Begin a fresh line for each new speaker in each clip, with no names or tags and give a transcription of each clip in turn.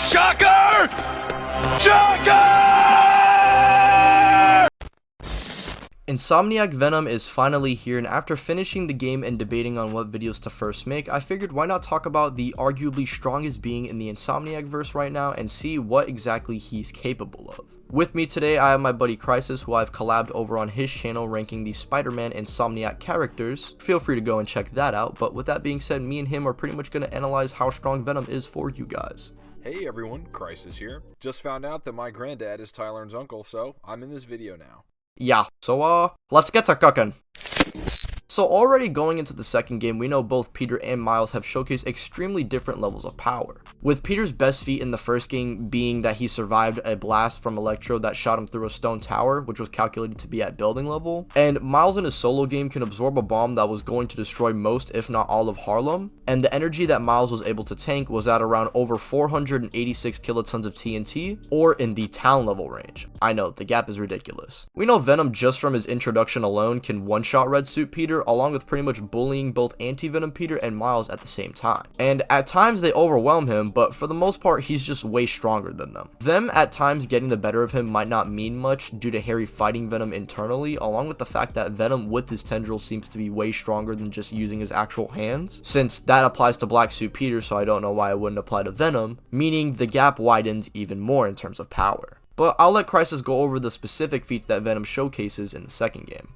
Shocker! Shocker!
Insomniac Venom is finally here, and after finishing the game and debating on what videos to first make, I figured why not talk about the arguably strongest being in the Insomniac verse right now and see what exactly he's capable of. With me today, I have my buddy Crisis, who I've collabed over on his channel ranking the Spider-Man Insomniac characters. Feel free to go and check that out, but with that being said, me and him are pretty much going to analyze how strong Venom is for you guys.
Hey everyone, Crisis here. Just found out that my granddad is Tyler's uncle, so I'm in this video now.
Yeah, so let's get to cooking. So already going into the second game, we know both Peter and Miles have showcased extremely different levels of power. With Peter's best feat in the first game being that he survived a blast from Electro that shot him through a stone tower, which was calculated to be at building level. And Miles in his solo game can absorb a bomb that was going to destroy most, if not all, of Harlem. And the energy that Miles was able to tank was at around over 486 kilotons of TNT, or in the town level range. I know, the gap is ridiculous. We know Venom just from his introduction alone can one-shot Red Suit Peter, along with pretty much bullying both Anti-Venom Peter and Miles at the same time. And at times they overwhelm him, but for the most part he's just way stronger than them. Them at times getting the better of him might not mean much due to Harry fighting Venom internally, along with the fact that Venom with his tendril seems to be way stronger than just using his actual hands, since that applies to Black Suit Peter, so I don't know why it wouldn't apply to Venom, meaning the gap widens even more in terms of power. But I'll let Crisis go over the specific feats that Venom showcases in the second game.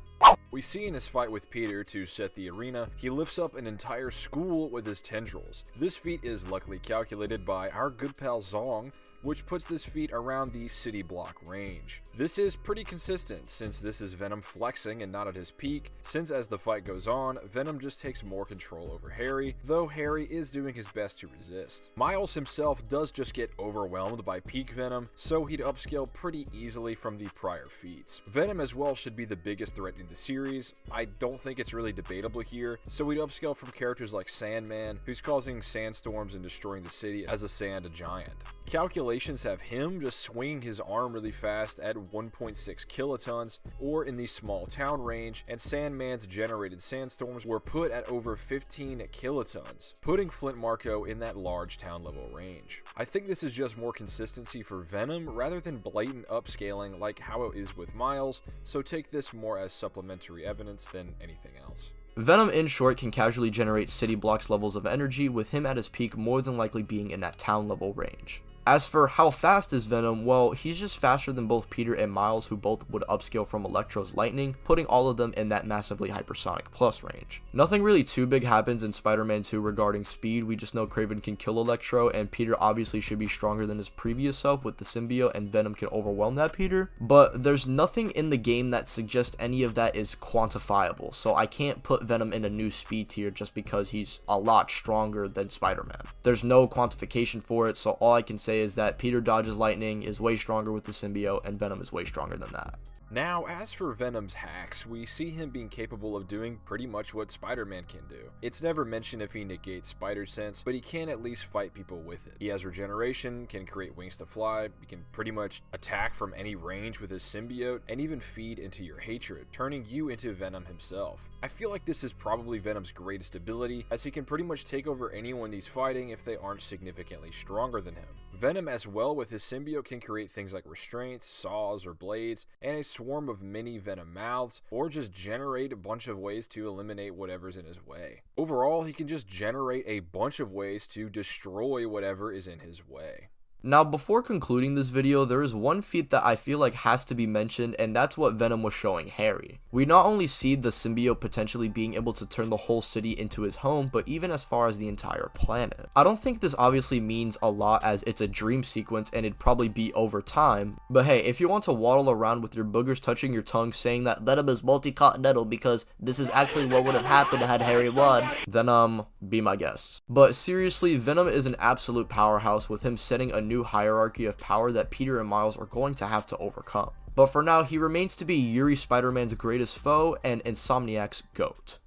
We see in his fight with Peter to set the arena, he lifts up an entire school with his tendrils. This feat is luckily calculated by our good pal Zong, which puts this feat around the city block range. This is pretty consistent since this is Venom flexing and not at his peak, since as the fight goes on, Venom just takes more control over Harry, though Harry is doing his best to resist. Miles himself does just get overwhelmed by peak Venom, so he'd upscale pretty easily from the prior feats. Venom as well should be the biggest threat in the series. I don't think it's really debatable here, so we'd upscale from characters like Sandman, who's causing sandstorms and destroying the city as a sand giant. Calculations have him just swinging his arm really fast at 1.6 kilotons, or in the small town range, and Sandman's generated sandstorms were put at over 15 kilotons, putting Flint Marco in that large town level range. I think this is just more consistency for Venom rather than blatant upscaling like how it is with Miles, so take this more as supplementary evidence than anything else.
Venom in short can casually generate city blocks levels of energy, with him at his peak more than likely being in that town level range. As for how fast is Venom, well, he's just faster than both Peter and Miles, who both would upscale from Electro's lightning, putting all of them in that massively hypersonic plus range. Nothing really too big happens in Spider-Man 2 regarding speed. We just know Kraven can kill Electro, and Peter obviously should be stronger than his previous self with the symbiote, and Venom can overwhelm that Peter. But there's nothing in the game that suggests any of that is quantifiable, so I can't put Venom in a new speed tier just because he's a lot stronger than Spider-Man. There's no quantification for it, so all I can say is that Peter dodges lightning, is way stronger with the symbiote, and Venom is way stronger than that.
Now, as for Venom's hacks, we see him being capable of doing pretty much what Spider-Man can do. It's never mentioned if he negates spider sense, but he can at least fight people with it. He has regeneration, can create wings to fly, he can pretty much attack from any range with his symbiote, and even feed into your hatred, turning you into Venom himself. I feel like this is probably Venom's greatest ability, as he can pretty much take over anyone he's fighting if they aren't significantly stronger than him. Venom as well with his symbiote can create things like restraints, saws, or blades, and a swarm of mini Venom mouths, or just generate a bunch of ways to eliminate whatever's in his way. Overall, he can just generate a bunch of ways to destroy whatever is in his way.
Now, before concluding this video, there is one feat that I feel like has to be mentioned, and that's what Venom was showing Harry. We not only see the symbiote potentially being able to turn the whole city into his home, but even as far as the entire planet. I don't think this obviously means a lot, as it's a dream sequence and it'd probably be over time, but hey, if you want to waddle around with your boogers touching your tongue saying that Venom is multi-continental because this is actually what would have happened had Harry won, then be my guest. But seriously, Venom is an absolute powerhouse, with him setting a new hierarchy of power that Peter and Miles are going to have to overcome. But for now, he remains to be Yuri Spider-Man's greatest foe and Insomniac's GOAT.